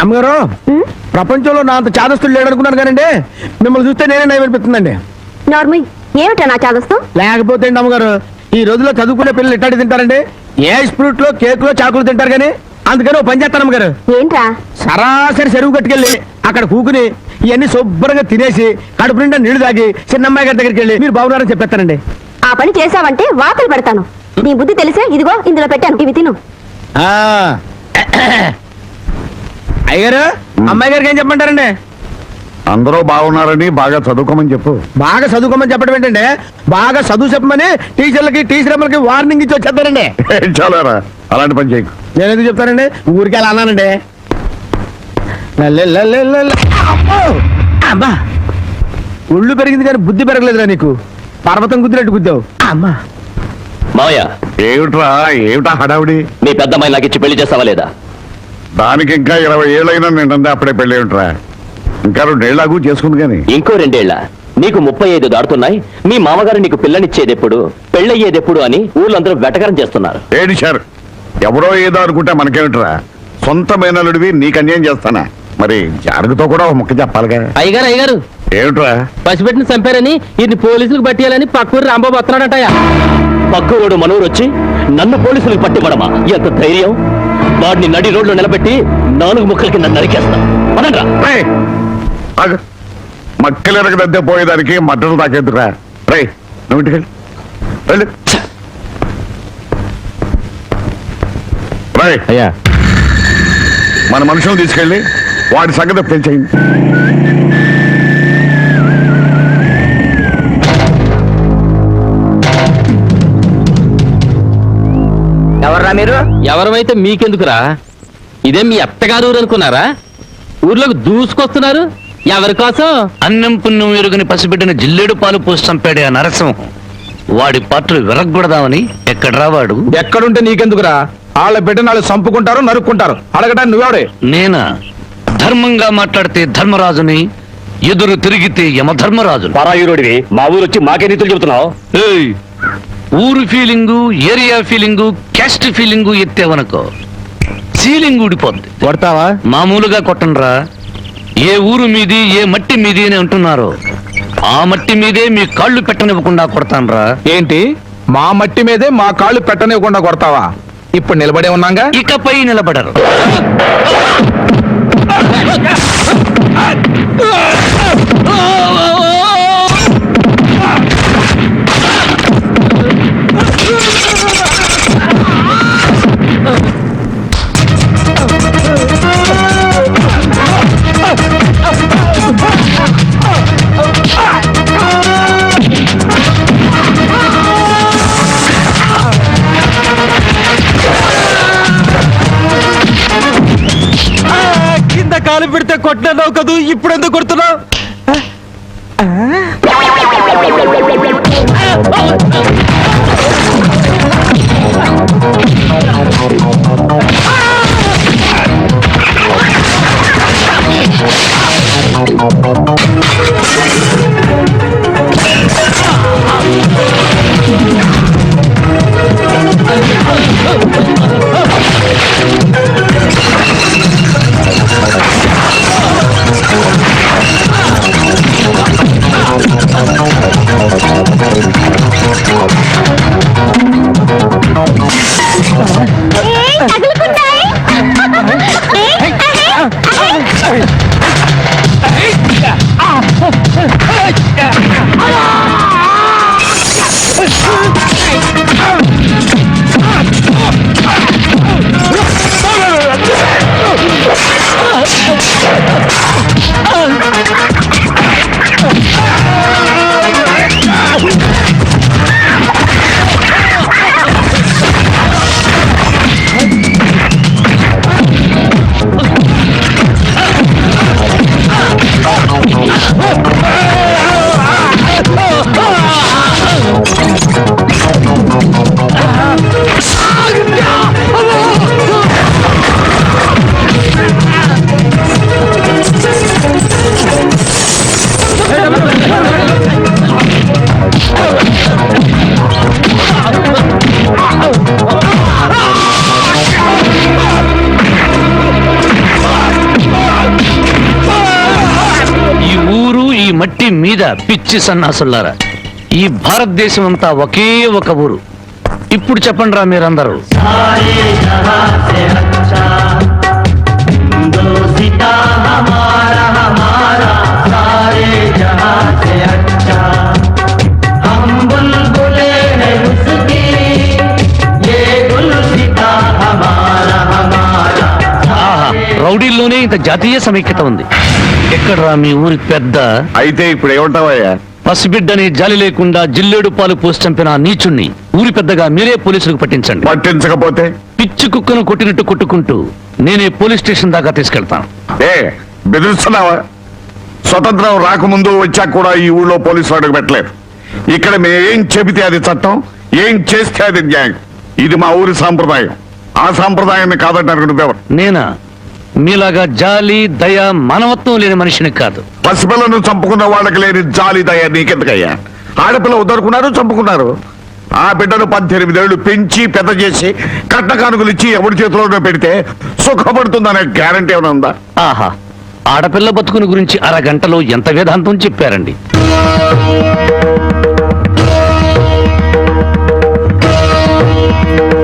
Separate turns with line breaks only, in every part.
అమ్మగారు ప్రపంచంలో నా అంత చాదస్తులు లేడనుకున్నాను కానండి మిమ్మల్ని చూస్తే నేనే నయమనిపిస్తుందండి.
నార్మల్ ఏమిటా నా చాదస్తం?
లేకపోతే అండి అమ్మగారు, ఈ రోజుల్లో చదువుకునే పిల్లలు ఇట్టాడి తింటారండి. ఏ ఫ్రూట్ లో కేక్ లో చాకులు తింటారు కానీ అందుకని ఓ పని చేస్తాను అమ్మగారు.
ఏంట్రా?
సరాసరి చెరువు కట్టుకెళ్ళి అక్కడ కూకుని ఇవన్నీ శుభ్రంగా తినేసి కడుపు నిండా నీళ్లు తాగి చిన్నమ్మాయి గారి దగ్గరికి వెళ్ళి మీరు బాగున్నారని చెప్పేస్తానండి.
ఆ పని చేసావంటే వాతలు పెడతాను. నీ బుద్ధి తెలిసే ఇదిగో ఇందులో పెట్టాను, ఇవి తిను.
అయ్యారు అమ్మాయి గారికి ఏం చెప్పమంటారండి?
అందరూ బాగున్నారని బాగా చదువుకోమని చెప్పు.
బాగా చదువుకోమని చెప్పడం ఏంటండి, బాగా చదువు చెప్పమని టీచర్లకి టీచర్లకి వార్నింగ్ ఇచ్చి వచ్చేస్తారండి.
చాలారా అలాంటి పని చేయకు.
నేను ఎందుకు చెప్తానండి, ఊరికి అలా అన్నానండి. అమ్మా ఒళ్ళు పెరిగింది కానీ బుద్ధి పెరగలేదురా నీకు. పర్వతం గుద్దినట్టు గుద్దావు. అమ్మా
మావయ్య,
ఏమిటా హడావుడి?
మీ పెద్దమ్మాయి నాకు ఇచ్చి పెళ్లి చేస్తావా లేదా?
దానికి ఇంకా 20 ఏళ్ళైనా నిండే అప్పుడే పెళ్ళి ఏమిట్రా? ఇంకా 2 ఏళ్ళకు చేసుకుంది కానీ.
ఇంకో 2 ఏళ్ల? నీకు 35 దాడుతున్నాయి. మీ మామగారు నీకు పిల్లనిచ్చేదెప్పుడు, పెళ్ళయ్యేదెప్పుడు అని ఊళ్ళందరూ వెటకరం చేస్తున్నారు.
ఏడిచారు. ఎవరో ఏదో అనుకుంటే మనకేమిట్రా? సొంత మేనలుడివి నీకు అన్యాయం చేస్తానా? మరి జానకితో కూడా ఒక ముక్క చెప్పాలిగా.
అయ్యగారు
ఏమిట్రా?
పసిపెట్టిన చంపారని ఇది పోలీసులకు పట్టియాలని పక్కూరు రాంబాబు వస్తున్నాడటయా.
పక్కూరోడు మనూరు వచ్చి నన్ను పోలీసులకు పట్టిపడమా? ఎంత ధైర్యం! వాడిని నడి రోడ్లో నిలబెట్టి 4 ముక్కల కింద నరికేస్తా. పదండ్రా.
మక్కలెరగదద్దే పోయేదానికి మట్టలు తాకేద్దురా. రై నువ్వు ఇంటికెళ్ళి వెళ్ళు. రై
అయ్యా,
మన మనుషులను తీసుకెళ్ళి వాడి సంగతి పెంచేయండి.
ఎవర్రా మీరు? ఎవరమైతే మీకెందుకురా? ఇదే మీ అత్తగారు ఊరు అనుకున్నారా? ఊర్లోకి దూసుకొస్తున్నారు. ఎవరి కోసం?
అన్నం పుణ్యం ఎరుగని పసిబిడ్డన జిల్లేడు పాలు పోసి చంపాడే ఆ నరసింహం. వాడి పట్లు విరగ్గొడదామని. ఎక్కడ్రా వాడు?
ఎక్కడుంటే నీకెందుకురా? వాళ్ళ బిడ్డను వాళ్ళు చంపుకుంటారు, నరుక్కుంటారు. అడగడానికి నువ్వెవడే?
నేనా? ధర్మంగా మాట్లాడితే ధర్మరాజుని, ఎదురు తిరిగితే యమధర్మరాజు.
పరాయురుడివి మా ఊరు వచ్చి మాకే నీతులు చెబుతున్నావు.
ఏయ్, ఊరు feeling, area feeling, caste feeling ఎత్తేవనుకో సీలింగ్ ఊడిపోద్ది.
కొడతావా?
మామూలుగా కొట్టనరా. ఏ ఊరు మీది, ఏ మట్టి మీది అని అంటున్నారు, ఆ మట్టి మీదే మీ కాళ్ళు పెట్టనివ్వకుండా కొడతానరా.
ఏంటి, మా మట్టి మీదే మా కాళ్ళు పెట్టనివ్వకుండా కొడతావా? ఇప్పుడు నిలబడే ఉన్నాగా.
ఇకపై నిలబడరు.
కింద కాలు పెడితే కొట్టినావు కదూ, ఇప్పుడు ఎందుకు కొడుతున్నావు?
మట్టి మీద పిచ్చి సన్నాసులారా, ఈ భారతదేశం అంతా ఒకే ఒక ఊరు. ఇప్పుడు చెప్పండి రా మీరందరూ. ఆహా, రౌడీల్లోనే ఇంత జాతీయ సమైక్యత ఉంది. ఎక్కడ్రా మీ ఊరి పెద్ద?
అయితే ఇప్పుడు ఏమంటావయ్యా?
పసిబిడ్డని జాలి లేకుండా జిల్లేడు పాలు పోసి చంపిన ఆ నీచుణ్ణి ఊరి పెద్దగా మీరే పోలీసులకు పట్టించండి.
పట్టించకపోతే
పిచ్చి కుక్కను కొట్టినట్టు కొట్టుకుంటూ నేనే పోలీస్ స్టేషన్ దాకా తీసుకెళ్తాను.
ఏ బెదిరిస్తున్నావా? స్వతంత్రం రాకముందు వచ్చాక కూడా ఈ ఊళ్ళో పోలీసులు అడుగు పెట్టలేదు. ఇక్కడ మేమేం చెబితే అది చట్టం, ఏం చేస్తే అది న్యాయం. ఇది మా ఊరి సాంప్రదాయం. ఆ సాంప్రదాయాన్ని కాదంటారు నువ్వెవరు?
నేనా? మీలాగా జాలి దయ మానవత్వం లేని మనిషిని కాదు.
పసిపిల్లను చంపుకున్న వాళ్ళకి లేని జాలి దయ నీకెందుకయ్యా? ఆడపిల్ల వద్దనుకున్నారు, చంపుకున్నారు. ఆ బిడ్డను 18 ఏళ్లు పెంచి పెద్ద చేసి కట్న కానుకలు ఇచ్చి ఎవరి చేతిలోనో పెడితే సుఖపడుతుందనే గ్యారంటీ ఏమైనా ఉందా?
ఆహా, ఆడపిల్ల బతుకుని గురించి అరగంటలో ఎంత వేదాంతం చెప్పారండి.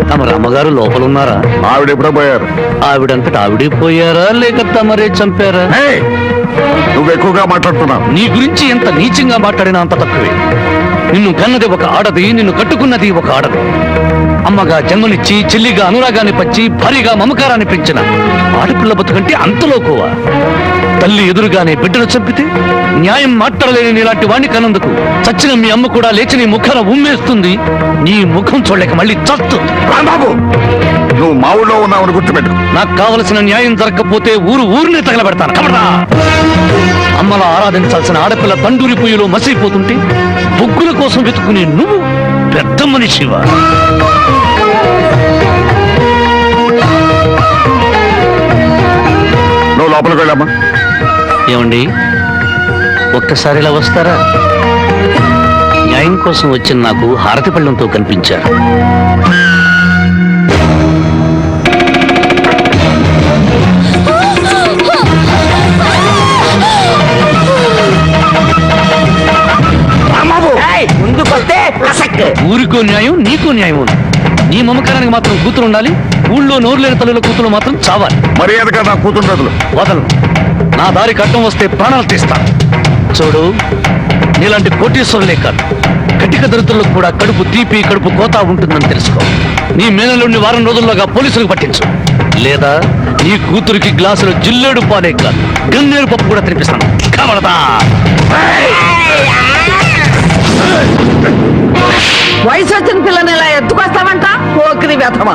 తమ రామగారు లోపలున్నారా?
ఆవిడ ఎప్పుడో పోయారు.
ఆవిడంతటా ఆవిడే పోయారా లేక తమరే చంపారా?
ఏయ్, నువ్వు ఎక్కువగా మాట్లాడుతున్నావు.
నీ గురించి ఎంత నీచంగా మాట్లాడినా అంత తక్కువే. నిన్ను కన్నది ఒక ఆడది, నిన్ను కట్టుకున్నది ఒక ఆడది. అమ్మగా జన్మనిచ్చి, చెల్లిగా అనురాగాన్ని పంచి, భారీగా మమకారాన్ని పెంచిన ఆడపిల్ల బతుకంటే అంతలోకోవా? తల్లి ఎదురుగానే బిడ్డను చంపితే న్యాయం మాట్లాడలేని నీలాంటి వాణ్ణి కన్నందుకు చచ్చిన మీ అమ్మ కూడా లేచి నీ ముఖాన ఉమ్మేస్తుంది. నీ ముఖం చూడలేక మళ్ళీ చస్తుంది.
బాబు, నువ్వు మా ఊళ్ళో ఉన్నావని గుర్తుపెట్టు.
నాకు కావలసిన న్యాయం జరగకపోతే ఊరిని తగలబెడతాను. కబడ్డా! అమ్మలా ఆరాధించాల్సిన ఆడపిల్ల తండూరి పొయ్యిలో మసిపోతుంటే బొగ్గుల కోసం వెతుకునే నువ్వు పెద్ద మనిషివా?
నువ్వు లోపలికి వెళ్ళమ్మా.
ఏమండి, ఒక్కసారి ఇలా వస్తారా? న్యాయం కోసం వచ్చిన నాకు హారతి పళ్ళంతో కనిపించారు. ఊరికో న్యాయం, నీకో న్యాయం ఉంది. నీ మమకారానికి మాత్రం కూతురు ఉండాలి. ఊళ్ళో నోరు లేని తల్లుల కూతురు మాత్రం చావాలి.
మర్యాదగా నా కూతురు
వదలు. నా దారి కట్టం వస్తే ప్రాణాలు తీస్తాను. చూడు, నీలాంటి కోటీశ్వరులే కాదు, కటిక దరిద్రులకు కూడా కడుపు తీపి, కడుపు కోత ఉంటుందని తెలుసుకో. నీ మేనలుండి వారం రోజుల్లోగా పోలీసులకు పట్టించు. లేదా నీ కూతురికి గ్లాసులో జిల్లేడు పాలే కాదు, గన్నేరు పప్పు కూడా తినిపిస్తాను. కబడదా!
వయసు వచ్చిన పిల్లని ఇలా ఎత్తుకొస్తామంట పోకిరి వ్యథమా.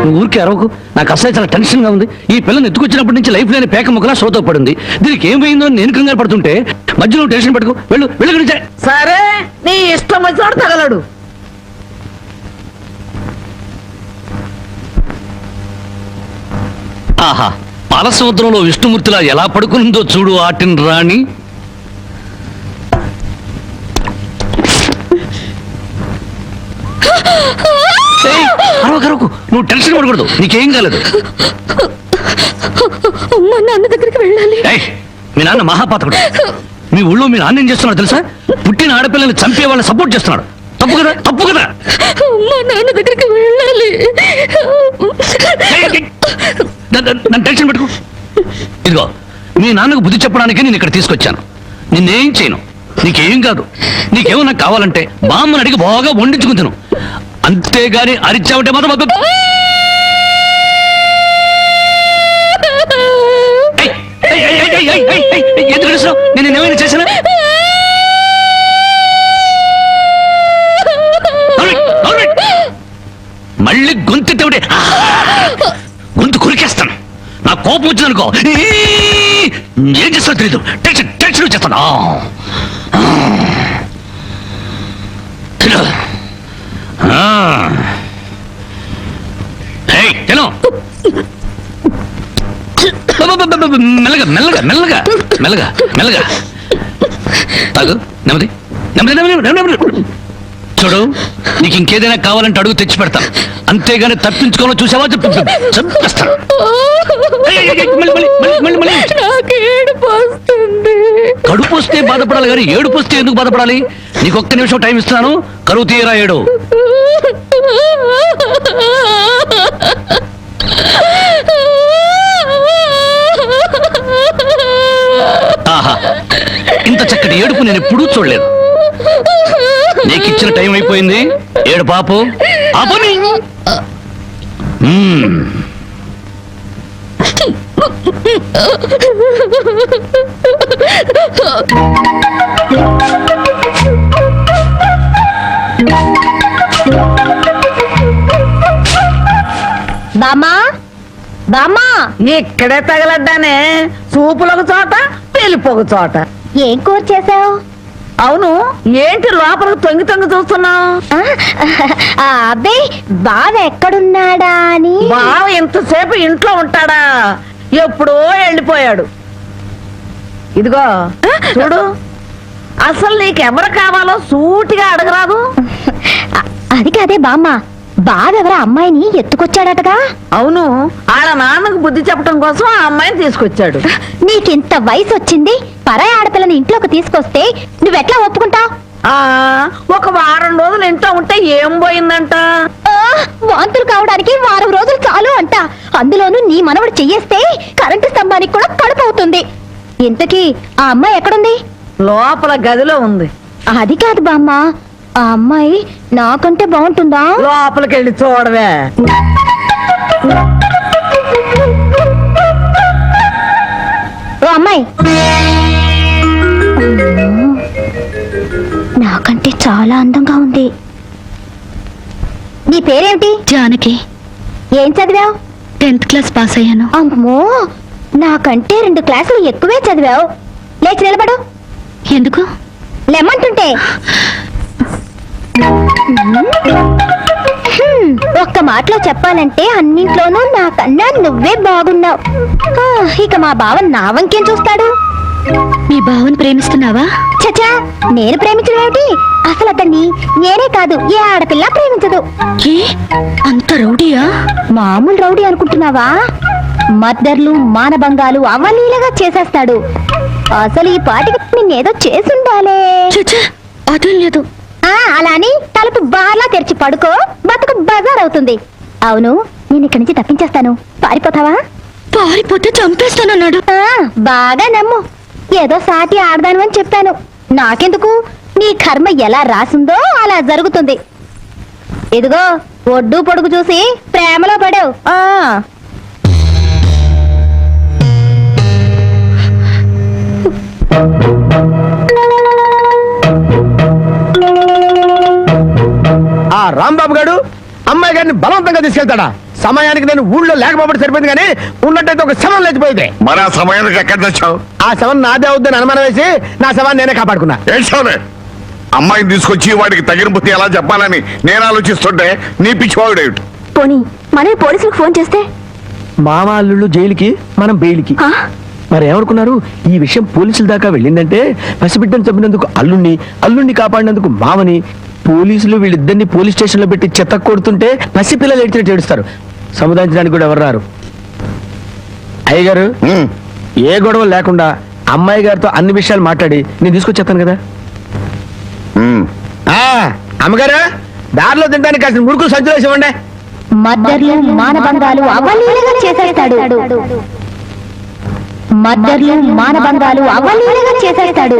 నువ్వు ఊరికి అరవకు. నాకు అసలు చాలా టెన్షన్ గా ఉంది. ఈ పిల్లని ఎత్తుకొచ్చినప్పటి నుంచి లైఫ్ లేని పేక ముక్కలా షోతో పడింది. దీనికి ఏమైందో నేను కంగారు పడుతుంటే మధ్యలో టెన్షన్ పెట్టుకో. వెళ్ళు.
సరే, నీ ఇష్టం వచ్చినాడు తగలడు.
ఆహా, పాలసముద్రంలో విష్ణుమూర్తిలా ఎలా పడుకుందో చూడు ఆటిన్ రాణి. అరవకరవకు, నువ్వు టెన్షన్ పడకూడదు. నీకేం కాలేదు.
అమ్మా, నాన్న దగ్గరికి వెళ్ళాలి.
మీ నాన్న మహాపాతకుడు. మీ ఊళ్ళో మీ నాన్న ఏం చేస్తున్నాడు తెలుసా? పుట్టిన ఆడపిల్లల్ని చంపే వాళ్ళని సపోర్ట్ చేస్తున్నాడు. తప్పు కదా?
అమ్మా, నాన్న దగ్గరికి వెళ్ళాలి.
నన్ను టెన్షన్ పెట్టుకో. ఇదిగో, మీ నాన్నకు బుద్ధి చెప్పడానికి నేను ఇక్కడ తీసుకొచ్చాను. నిన్నేం చేయను. నీకేం కాదు. నీకేమన్నా కావాలంటే బామ్మని అడిగి బాగా వండించుకుంటాను. అంతేగాని అరిచావంటే మాత్రం ఎందుకు నేను ఏమైనా చేశానా? మళ్ళీ గొంతెత్తవుడే, గొంతు కురికేస్తాను. నా కోపం వచ్చిందనుకో ఏం చేస్తాను తెలీదు. టెన్షన్ వచ్చేస్తాను. తిను. మెల్లగా తాగు. నెమ్మది. చూడు, నీకు ఇంకేదైనా కావాలంటే అడుగు తెచ్చి పెడతాను. అంతేగాని తప్పించుకోవాలో చూసావా చంపేస్తాను. కడుపు వస్తే బాధపడాలి కానీ ఏడుపు వస్తే ఎందుకు బాధపడాలి? నీకు ఒక్క నిమిషం టైం ఇస్తున్నాను, కరువు తీయరా ఏడు. ఆహా, ఇంత చక్కటి ఏడుపు నేను ఎప్పుడూ చూడలేదు. నీకు ఇచ్చిన టైం అయిపోయింది, ఏడు పాపు ఆపని.
బామ్మా బామ్మా,
ఇక్కడే తగలడ్డానే, చూపులకు చోట పెళ్లిపోకు చోట.
ఏం కూర చేసావు?
అవును, ఏంటి లోపలికి తొంగి తొంగి చూస్తున్నావు?
అబ్బే, బావ ఎక్కడున్నాడా అని.
బావ ఇంతసేపు ఇంట్లో ఉంటాడా? ఎప్పుడో వెళ్ళిపోయాడు. ఇదిగో చూడు, అసలు నీకెవరు కావాలో సూటిగా అడగరాదు.
అది కాదే బామ్మ, బావెవరా అమ్మాయిని ఎత్తుకొచ్చాడటగా?
అవును, ఆడ నాన్నకు బుద్ధి చెప్పడం కోసం ఆ అమ్మాయిని తీసుకొచ్చాడు.
నీకింత వయసు వచ్చింది, పరాయి ఆడపిల్లని ఇంట్లోకి తీసుకొస్తే నువ్వెట్లా ఒప్పుకుంటావు?
ఆ ఒక వారం రోజులు ఇంట్లో ఉంటే ఏం పోయిందంట?
వాంతులు కావడానికి వారం రోజులు చాలు అంట. అందులోనూ నీ మనవడు చెయ్యేస్తే కరెంటు స్తంభానికి కూడా కడుపు అవుతుంది. ఇంతకీ ఆ అమ్మాయి ఎక్కడుంది?
లోపల గదిలో ఉంది.
అది కాదు బామ్మ, ఆ అమ్మాయి నాకంటే బాగుంటుందా?
లోపలికి వెళ్ళి చూడవే.
ఓ అమ్మాయి, నాకంటే చాలా అందంగా ఉంది. నీ పేరేమిటి?
జానకి.
ఏం చదివావు?
10th క్లాస్ పాస్ అయ్యాను.
అమ్మో, నాకంటే 2 క్లాసులు ఎక్కువే చదివావు. లేచి నిలబడు.
ఎందుకు?
లెమ్మంటుంటే. ఒక్క మాటలో చెప్పాలంటే అన్నింట్లోనూ నాకన్నా నువ్వే బాగున్నావు. ఇక మా బావ నా వంకేం చూస్తాడు?
మీ బావని ప్రేమిస్తున్నావా?
చచా, నేను ప్రేమించడం ఏమిటి? అసలు అతన్ని నేనే కాదు, ఏ ఆడపిల్ల ప్రేమించదు.
ఏ అంత రౌడీయా?
మామూలు రౌడీ అనుకుంటున్నావా? మర్డర్లు, మానభంగాలు అవలీలగా చేసేస్తాడు. అసలు ఈ పాటికి నిన్నేదో చేసుండాలే.
చచ్చా, అదేం లేదు.
అలా అని తలుపు బార్లా తెరిచి పడుకో, బతుకు బజార్ అవుతుంది. అవును, నేను ఇక్కడి నుంచి తప్పించేస్తాను, పారిపోతావా?
పారిపోతే చంపేస్తానన్నాడు.
బాగా నమ్ము, ఏదో సాటి ఆడదాను అని చెప్పాను. నాకెందుకు, నీ కర్మ ఎలా రాసిందో అలా జరుగుతుంది. ఇదిగో, ఒడ్డు పొడుగు చూసి ప్రేమలో పడావు.
ఆ రాంబాబు గారు అమ్మాయి గారిని బలవంతంగా తీసుకెళ్తాడా? సమయానికి నేను ఊళ్ళో లేకపోతే సరిపోయింది, కానీ ఉన్నట్టయితే ఒక శవం లేచిపోయింది.
మరి ఆ సమయానికి ఎక్కడ తెచ్చావు?
ఆ శవం నాదే అవుద్దని అనుమానం వేసి నా శవాన్ని నేనే కాపాడుకున్నా.
ఏడ్చావులే. అమ్మాయిని తీసుకొచ్చి వాడికి తగిన బుద్ధి ఎలా చెప్పాలని నేను ఆలోచిస్తుంటే నీ పిచ్చివాడేమిటి?
పోనీ మనమే పోలీసులకు ఫోన్ చేస్తే?
మామ అల్లుళ్ళు జైలుకి, మనం బెయిల్కి. మరి ఏమనుకున్నారు? ఈ విషయం పోలీసుల దాకా వెళ్ళిందంటే పసిబిడ్డను చంపినందుకు అల్లుణ్ణి కాపాడినందుకు మామని, పోలీసులు వీళ్ళిద్దరిని పోలీస్ స్టేషన్ లో పెట్టి చెత్త కొడుతుంటే పసిపిల్లలు ఏడ్చినట్టు ఏడుస్తారు. సముదాయించడానికి కూడా ఎవరు రారు. అయ్యగారు, ఏ గొడవ లేకుండా అమ్మాయి గారితో అన్ని విషయాలు మాట్లాడి నేను తీసుకొచ్చేస్తాను కదా. అమ్మగారు, దారిలో తినడానికి కాసిన మురుకులు సంచులు వేసి ఇవ్వండి.
మర్డర్లు, మానభంగాలు అవలీలగా చేసేస్తాడు. మర్డర్లు, మానభంగాలు అవలీలగా చేసేస్తాడు.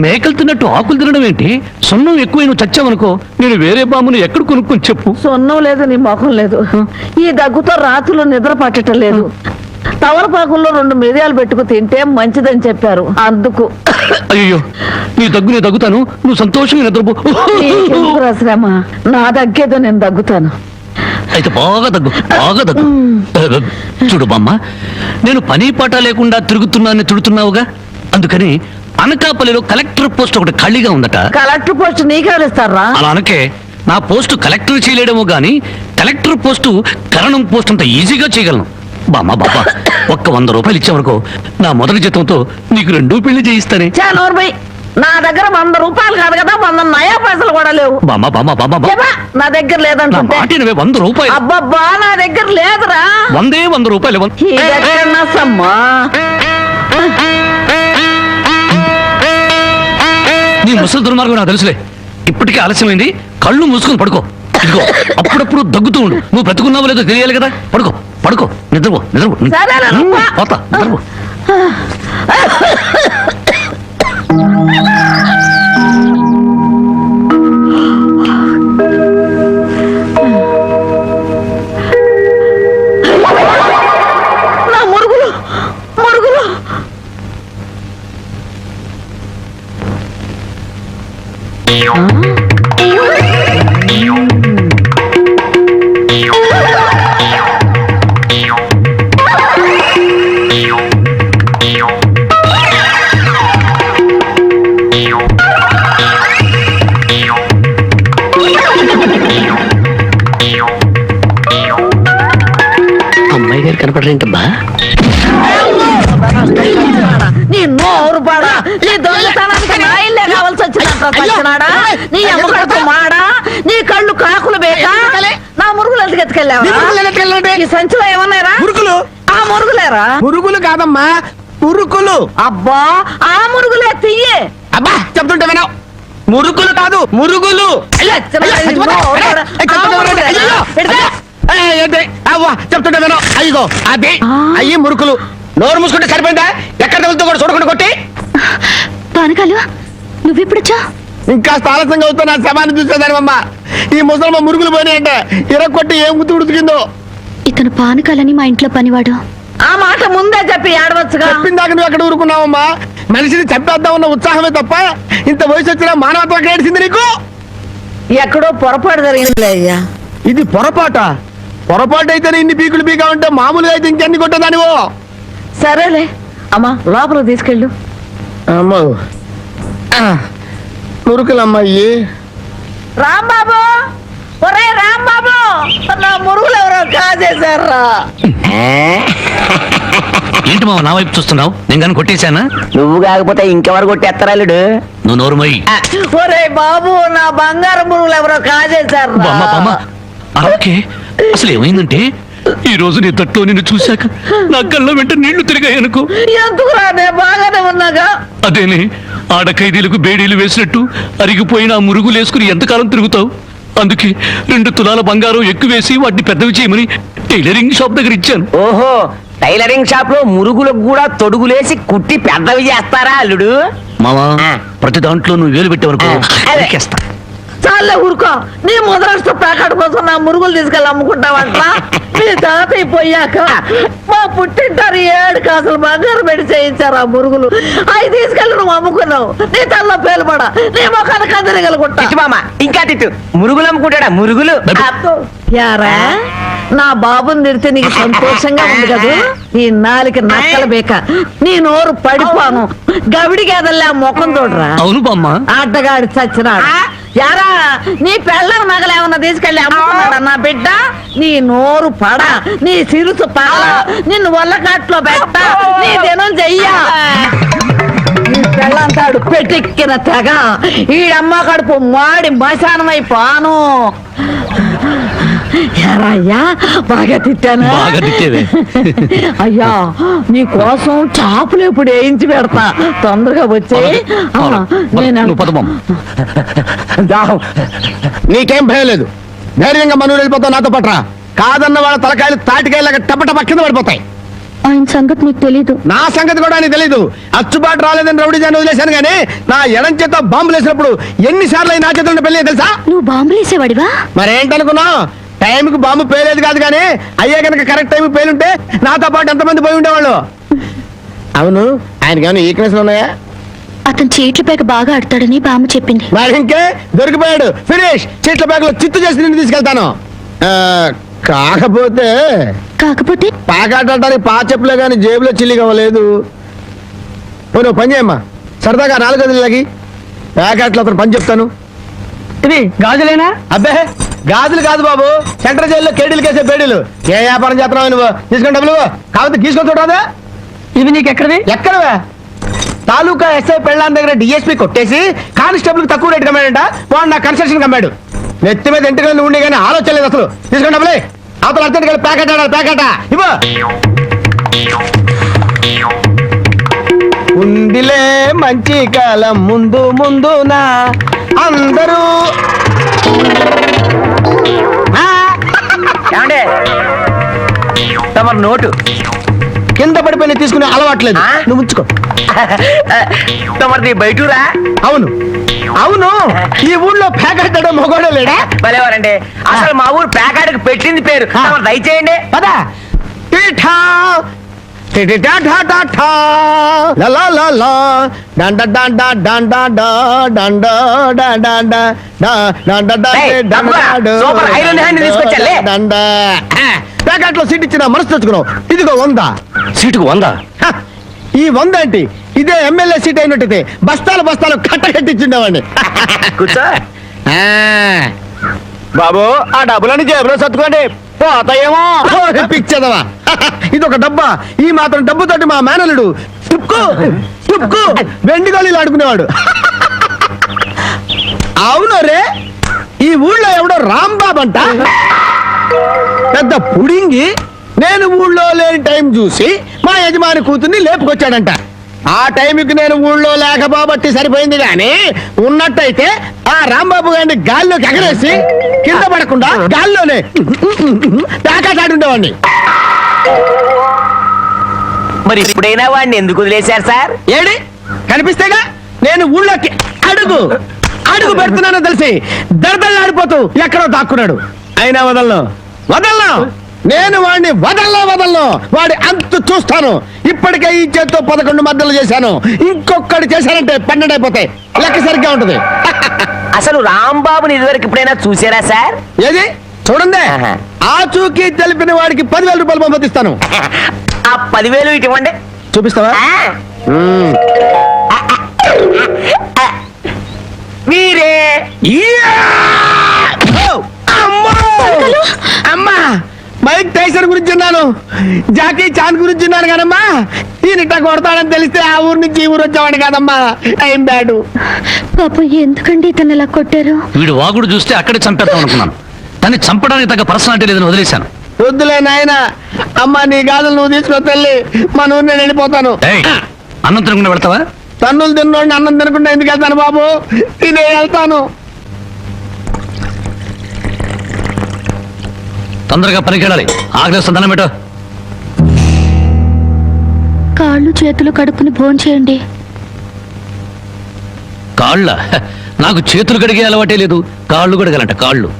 మేకలు తిన్నట్టు ఆకులు తినడం ఏంటి? సొన్నం ఎక్కువ నువ్వు చచ్చావనుకో, నేను వేరే బాంబుని ఎక్కడ కొనుక్కొని చెప్పు.
సొన్నం లేదు, నీ మొఖం లేదు. ఈ దగ్గుతో రాత్రులు నిద్ర పట్టడం లేదు. తవలపాకుల్లో 2 మిరియాలు పెట్టుకు తింటే మంచిదని చెప్పారు, అందుకు.
అయ్యో, నీ దగ్గుతాను, నువ్వు సంతోషంగా నిద్రపో.
నీకెందుకురా శ్రమ? నా దగ్గేదో నేను దగ్గుతాను.
అయితే బాగా దగ్గు. చూడు బామ్మ, నేను పని పాట లేకుండా తిడుతున్నావుగా, అందుకని అనకాపల్లిలో కలెక్టర్ పోస్ట్ ఒకటి ఖాళీగా ఉందట.
కలెక్టర్ పోస్ట్ నీకెవరిస్తారా?
అలా అనకే, నా పోస్టు కలెక్టర్ చేయలేడేమో గాని కలెక్టర్ పోస్టు కరణం పోస్ట్ అంత ఈజీగా చేయగలను. బామ్మ ఒక్క 100 రూపాయలు ఇచ్చావనుకో, నా మొదటి జీతంతో నీకు 2 పెళ్లి చేయిస్తానే.
చానోర్బై, నా దగ్గర 100 రూపాయలు కాదు కదా, 100 నయా పైసలు కూడా లేవు.
బామ్మ
ఏమా, నా దగ్గర
నా
లేదంటుంటే.
మాట వినవే, 100 రూపాయలు.
అబ్బబ్బా, నా దగ్గర లేదురా.
100 రూపాయలు.
ఇదెక్కడన్నా సమ్మా?
నీ ముసలి దుర్మార్గం నాకు తెలుసులే. ఇప్పటికే ఆలస్యమైంది, కళ్ళు మూసుకొని పడుకో. ఇదిగో, అప్పుడప్పుడు దగ్గుతూ ఉండు. నువ్వు బ్రతుకున్నావో లేదో తెలియాలి కదా. పడుకో, నిద్రపో.
సరేలే, నువ్వు.
పోతా, నిద్రపో.
నా మురుగులు.
అమ్మాయి గారు కనపడరేంటబ్బా?
నీ నోరు పాడా, నీ దొంగతనానికి నా ఇల్లే కావాల్సి వచ్చినాడా? నీ అమ్మకడుపు మాడా, నీ కళ్ళు కాకులు బేకా? నా మురుగులు ఎందుకు ఎత్తుకెళ్ళావా? ఈ సంచిలో ఏమన్నారా?
మురుగులు.
ఆ మురుగులేరా?
మురుగులు కాదమ్మా, మురుకులు.
అబ్బా, ఆ మురుగులే తీయే.
అబ్బా, చెప్తుంటే వినవు. మురుకులు కాదు, మురుగులు. చెప్తుంటే వినవు. అయ్యో, అది అయ్యి మురుకులు. నోరు మూసుకుంటే సరిపోయిందా? ఎక్కడ తగులుతూ కూడా చూడకుండా కొట్టి.
పానకాలు, నువ్వెప్పుడొచ్చా?
ఇంకా ఆలస్యంగా అవుతా నా శవాన్ని చూసేదానివమ్మ. ఈ ముసలమ్మ మురుగులు పోయినాయంటే ఇరక్కొట్టి ఏం గుర్తు ఉడుతుందో.
ఇతను పానకాలని మా ఇంట్లో పనివాడు.
ఆ మాట ముందే చెప్పి ఏడవచ్చుగా.
చెప్పిందాక నువ్వు ఎక్కడ ఊరుకున్నావమ్మా? మనిషిని చంపేద్దాం ఉన్న ఉత్సాహమే తప్ప ఇంత వయసు వచ్చినా మానవత్వం ఎక్కడ ఏడిసింది నీకు?
ఎక్కడో పొరపాటు జరిగిందిలే అయ్యా.
ఇది పొరపాటు అయితే ఇన్ని పీకులు పీకా ఉంటే మామూలుగా అయితే ఇంకెన్ని కొట్టేదానివో.
సరేలే అమ్మా, లోపల తీసుకెళ్ళు.
అమ్మో, మురుకులమ్మాయి.
రాంబాబు, ఒరే రాంబాబు, నా మురుగులు ఎవరో కాజేశారా?
ఏంటి మావ నా వైపు చూస్తున్నావు? నేను కానీ కొట్టేశానా?
నువ్వు కాకపోతే ఇంకెవరు కొట్టేస్తారాలుడు?
నువ్వు నోరుమయ్యి.
ఒరే బాబు, నా బంగారు మురుగులు ఎవరో కాజేశారా?
ఓకే, అసలు ఏమైందంటే ఈ రోజు నీ తట్లో నిన్ను చూశాక నా కళ్ళ వెంట నీళ్లు తిరిగాయనుకో.
ఎందుకు రానే, బాగానే ఉన్నాగా.
అదేనే, ఆడ ఖైదీలకు బేడీలు వేసినట్టు అరిగిపోయిన ఆ మురుగులు వేసుకుని ఎంతకాలం తిరుగుతావు? అందుకే 2 తులాల బంగారం ఎక్కువేసి వాటిని పెద్దవి చేయమని టైలరింగ్ షాప్ దగ్గర ఇచ్చాను.
ఓహో, టైలరింగ్ షాప్ లో మురుగులకు కూడా తొడుగులేసి కుట్టి పెద్దవి చేస్తారా అల్లుడు?
మావా, ప్రతి దాంట్లో నువ్వు వేలు పెట్టేవనుకో నరికేస్తా.
చాలే ఊరుకో. నీ ముద్రాష్ట్ర ప్యాకెట్ కోసం నా మురుగులు తీసుకెళ్ళి అమ్ముకుంటావంట. మీ తాతయ్య పోయాక మా పుట్టింటారు 7 కాసులు బంగారు పెట్టి చేయించారు ఆ మురుగులు. అవి తీసుకెళ్ళి నువ్వు అమ్ముకున్నావు. నీ తల్ల పేలుపడా, నీ మొఖాన్ని కందరగలుగుంటా.
ఇంకా తిట్టు. మురుగులు అమ్ముకుంటాడా? మురుగులు
యారా, నా బాబుని తిడితే నీకు సంతోషంగా ఉంది కదా? నీ నాలికి నక్కల బేక, నీ నోరు పడిపోను. గవిడి గేదల్లా ముఖం చూడరా.
అవును బామ్మ.
ఆటగాడి చచ్చినాడు. యారా, నీ పెళ్ళం నగలేమన్నా తీసుకెళ్ళి అమ్ముకున్నాడా నా బిడ్డ? నీ నోరు పడ, నీ సిరుసు పగల, నిన్ను వల్లకాట్లో పెట్ట, నీ దినం చెయ్యా. నీ పెళ్ళంతాడు పెట్టెక్కిన తెగ, ఈడమ్మ కడుపు మాడి మశానమై పాను. అయ్యా, బాగా తిట్టాను.
బాగా తిట్టేవే.
అయ్యా, నీ కోసం చాపులు ఎప్పుడు వేయించి పెడతా. తొందరగా వచ్చే.
నీకేం భయం లేదు. ధైర్యంగా మనూరు వెళ్ళిపోతావు నాతో పట్రా. కాదన్న వాళ్ళ తలకాయలు తాటికాయలాగా టపటప కింద పడిపోతాయి.
ఆయన సంగతి నీకు తెలీదు.
నా సంగతి కూడా నీకు తెలీదు. అచ్చుబాటు రాలేదని రౌడీ జాన్ వదిలేశాను కానీ నా ఎడం చేత బాంబులు వేసినప్పుడు ఎన్నిసార్లు నా చేతుల్లో పెళ్ళి తెలుసా?
నువ్వు బాంబులు వేసేవాడివా?
మరేంటనుకున్నావు? టైంకి బాంబు పేలేదు కాదు కానీ అయ్యే కనుక కరెక్ట్ టైంకి పేలుంటే నాతో పాటు ఎంతమంది పోయి ఉండేవాళ్ళు. అవును, ఆయనకి ఏమైనా ఈక్నెస్ ఉన్నాయా?
అతను చీట్ల పేక బాగా ఆడతాడని బామ్మ చెప్పింది.
మరి ఇంకే దొరికిపోయాడు. ఫినిష్. చీట్ల బ్యాగ్ లో చిత్తు చేసి నిన్ను తీసుకెళ్తాను. కాకపోతే పాకాటానికి పా చెప్పులే కానీ జేబులో చిల్లి కావలేదు. నువ్వు పని చేయమ్మా, సరదాగా 4 గదులకి ప్యాకెట్లో అతను పని చెప్తాను.
ఇది గాజులేనా?
అబ్బే గాజులు కాదు బాబు, సెంట్రల్ జైల్లో కేడీలు కేసే బేడీలు. ఏ వ్యాపారం చేస్తున్నావు నువ్వు? తీసుకుని డబ్బులు కాకపోతే గీసుకొని చూడరాదా?
ఇవి నీకు ఎక్కడివి?
ఎక్కడవే? తాలూకా ఎస్ఐ పెళ్ళాన్ దగ్గర డిఎస్పీ కొట్టేసి కానిస్టేబుల్ కు తక్కువ రేటు కమ్మాడంట. వాడు నా కన్స్ట్రక్షన్ కమ్మాడు. నెత్తి మీద ఇంటికి ఉండి కానీ ఆలోచన లేదు అసలు. తీసుకుని డబ్బులే. అవతల అర్జెంట్ కలిసి ప్యాకెట్ ఆడాలి. ప్యాకెట్ ఇవ్వ. ఉందిలే మంచి కాలం ముందు ముందునా అందరూ.
తమరు నోటు
కింద పడిపోయిన తీసుకునే అలవాట్లేదు. నువ్వు ఉంచుకో.
తమరిది బయటూరా?
అవును అవును, ఈ ఊళ్ళో ప్యాకెట్ మొగోడే లేడా?
భలేవారండి. అసలు మా ఊరు ప్యాకాడికి పెట్టింది పేరు. తమరు దయచేయండి.
పదా టీఠా టిటిటా ఠా ఠా ఠా లా లా లా లా డండ డండ డండ డా డండ డండ డా డండ డండ
ఏయ్, తమ్ముడా, సూపర్ ఐరన్ హ్యాండ్ తీసుకొచ్చాలే.
డండ ప్యాకెట్ లో సీట్ ఇచ్చిన మనసు తెచ్చుకున్నావు. ఇదిగో 100.
సీటుకు 100?
హ, ఈ 100 ఏంటి? ఇదే ఎమ్మెల్యే సీట్ అయినట్టయితే బస్తాలు బస్తాలు కట్టించుండేవాడిని.
కూర్చో.
బాబు ఆ డబ్బులని జేబులో సర్దుకోండి, పోతాయేమో. పిచ్చదవా, ఇది ఒక డబ్బా. ఈ మాత్రం డబ్బుతోటి మా మేనలుడు తుక్కు తుక్కు వెండి గోళీలు ఆడుకునేవాడు. అవును రే, ఈ ఊళ్ళో ఎవడో రాంబాబు అంట పెద్ద పుడింగి. నేను ఊళ్ళో లేని టైం చూసి మా యజమాని కూతుర్ని లేపుకొచ్చాడంట. ఆ టైంకి నేను ఊళ్ళో లేకపోబట్టి సరిపోయింది గాని ఉన్నట్టయితే ఆ రాంబాబు గారిని గాల్లోకి ఎగరేసి కింద పడకుండా గాల్లోనే తాకాటాడుండేవాడిని.
మరి ఇప్పుడైనా వాడిని ఎందుకు వదిలేశారు సార్?
ఏడి కనిపిస్తేగా నేను ఊళ్ళోకి అడుగు అడుగు పెడుతున్నానో తెలిసి దడదళ్ళాడిపోతూ ఎక్కడో దాక్కున్నాడు. అయినా వదలను వదలను, నేను వాడిని వదలను. వాడి అంతు చూస్తాను. ఇప్పటికే ఈ చేత్తో 11 మద్దలు చేశాను. ఇంకొకటి చేశానంటే 12 అయిపోతాయి. లెక్క సరిగ్గా ఉంటుంది.
అసలు రాంబాబుని ఇదివరకు ఎప్పుడైనా చూసారా సార్?
ఏది చూడండి, ఆ చూకి తెలిపిన వాడికి 10,000 రూపాయలు పంపిస్తాను.
ఆ 10,000 ఇటు ఇవ్వండి.
చూపిస్తావా?
మీరే.
అమ్మా, మైక్ టైసన్ గురించి విన్నాను, జాకీ చాన్ గురించి విన్నాను కానమ్మా, ఈయనట కొడతాడని తెలిస్తే ఆ ఊరు నుంచి ఈ ఊరు వచ్చేవాడు కాదమ్మా. Time bad.
పాప ఎందుకండి ఇతను ఇలా కొట్టారు?
వీడు వాగుడు చూస్తే అక్కడే చంపేద్దాం అనుకున్నాను, కానీ చంపడానికి తగ్గ పర్సనాలిటీ లేదని వదిలేశాను.
వద్దులే నాయన. అమ్మా నీ గాజులు నువ్వు తీసుకుని తల్లి, మా ఊరు నేను వెళ్ళిపోతాను.
అన్నం తినకుండా వెళ్తావా?
తన్నులు తిన్నోడిని అన్నం తినకుండా ఎందుకు వెళ్తాను బాబు? తినే వెళ్తాను.
తొందరగా పనికి వెళ్ళాలి. ఆగ్రహం దండం పెట్టు.
కాళ్ళు చేతులు కడుక్కుని భోంచేయండి.
కాళ్ళ? నాకు చేతులు కడిగే అలవాటే లేదు, కాళ్ళు కడగాలంట. కాళ్ళు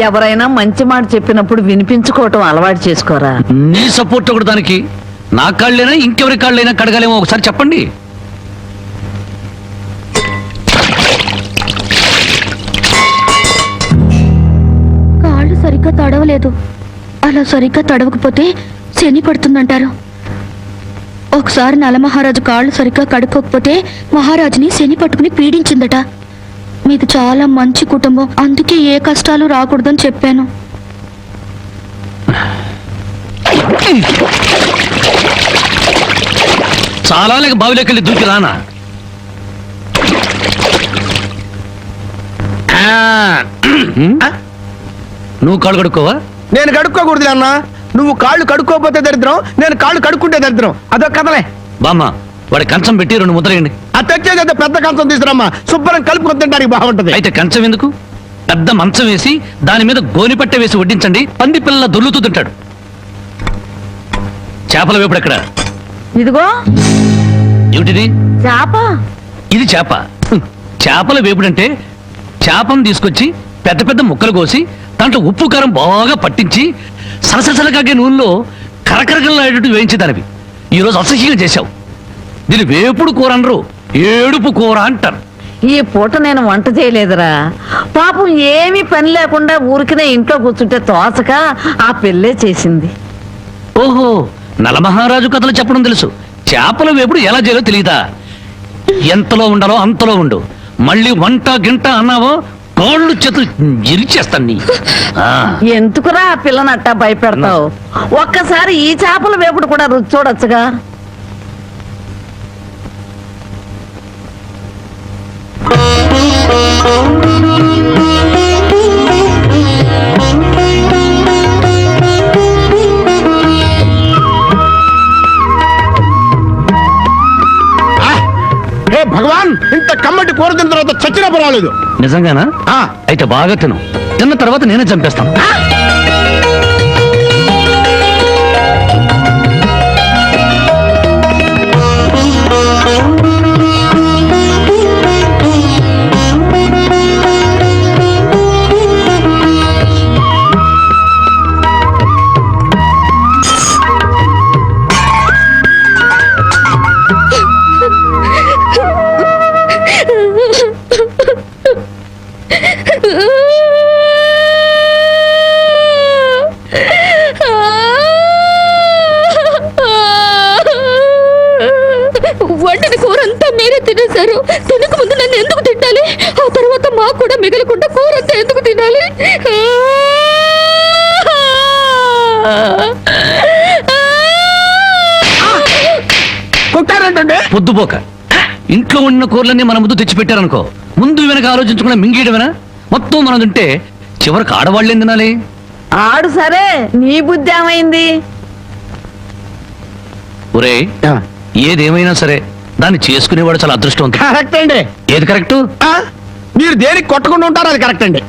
ఎవరైనా మంచి మాట చెప్పినప్పుడు వినిపించుకోవటం అలవాటు చేసుకోరా.
నీ సపోర్ట్ ఒకటి దానికి. నా కాళ్ళైనా ఇంకెవరి కాళ్ళైనా కడగాలేమో ఒకసారి చెప్పండి.
కాళ్ళు సరిగ్గా తడవలేదు. అలా సరిగ్గా తడవకపోతే శని పడుతుందంటారు. ఒకసారి నలమహారాజు కాళ్ళు సరిగ్గా కడుక్కోకపోతే మహారాజుని శని పట్టుకుని పీడించిందట. మీది చాలా మంచి కుటుంబం, అందుకే ఏ కష్టాలు రాకూడదని చెప్పాను.
చాలా లేక బావిలోకి వెళ్ళి దూకి రానా? నువ్వు కాళ్ళు కడుక్కోవా?
నేను కడుక్కోకూడదు అన్న. నువ్వు కాళ్ళు కడుక్కోపోతే దరిద్రం, నేను కాళ్ళు కడుక్కుంటే దరిద్రం. అదొక కథలే.
బామ్మ, వాడి కంచం పెట్టి 2 ముద్రయండి.
ఆ తెచ్చేదైతే పెద్ద కంచం తీసుకురమ్మా, శుభ్రం కలుపుకొని తింటానికి బాగుంటది.
అయితే కంచం ఎందుకు, పెద్ద మంచం వేసి దాని మీద గోనిపట్టె వేసి వడ్డించండి. పంది పిల్లల దొర్లుతూ తింటాడు. చేపల వేపుడు ఎక్కడ?
ఇదిగో
ఏమిటిది?
చేప.
ఇది చేప. చేపల వేపుడంటే చేపను తీసుకొచ్చి పెద్ద పెద్ద ముక్కలు కోసి దాంట్లో ఉప్పు కారం బాగా పట్టించి సలసలకాగే నూనెలో కరకరకలాడేటట్టు వేయించేదానివి. ఈరోజు అసహ్యంగా చేశావు. దీని వేపుడు కూర అనరు, ఏడుపు కూర అంటారు.
ఈ పూట నేను వంట చేయలేదురా. పాపం ఏమీ పని లేకుండా ఊరికినే ఇంట్లో కూర్చుంటే తోచక ఆ పెళ్ళే చేసింది.
ఓహో, నలమహారాజు కథలు చెప్పడం తెలుసు, చేపల వేపుడు ఎలా చేయాలో తెలియదా? ఎంతలో ఉండాలో అంతలో ఉండు. మళ్ళీ వంట గింట అన్నావో కాళ్ళు చేతులు ఇరిచేస్తాను నీ. ఆ.
ఎందుకురా ఆ పిల్లని అట్టా భయపెడతావు? ఒక్కసారి ఈ చేపల వేపుడు కూడా రుచి చూడొచ్చుగా.
హే భగవాన్, ఇంత కమ్మటి కూర తిన్న తర్వాత చచ్చినా పర్వాలేదు.
నిజంగానా?
ఆ.
అయితే బాగా తిను. తిన్న తర్వాత నేనే చంపేస్తాను.
వండిన కూర అంతా మీరే తినేశారు. తినక ముందు నన్ను ఎందుకు తిట్టాలి? ఆ తర్వాత మాకు కూడా మిగలకుండా కూర అంతా ఎందుకు తినాలి?
కొట్టారంటే
పొద్దుపోక ఇంట్లో ఉన్న కూరలన్నీ మన ముందు తెచ్చిపెట్టారనుకో, ముందు వెనక ఆలోచించకుండా మింగేయడమేనా? మొత్తం మనం తింటే చివరికి ఆడవాళ్ళేం తినాలి?
ఆడు సరే, నీ బుద్ధి ఏమైంది?
ఒరే, ఏదేమైనా సరే దాన్ని చేసుకునేవాడు చాలా అదృష్టవంతుడు.
కరెక్ట్ అండి.
ఏది కరెక్ట్?
మీరు దేనికి కొట్టకుండా ఉంటారో అది కరెక్ట్ అండి.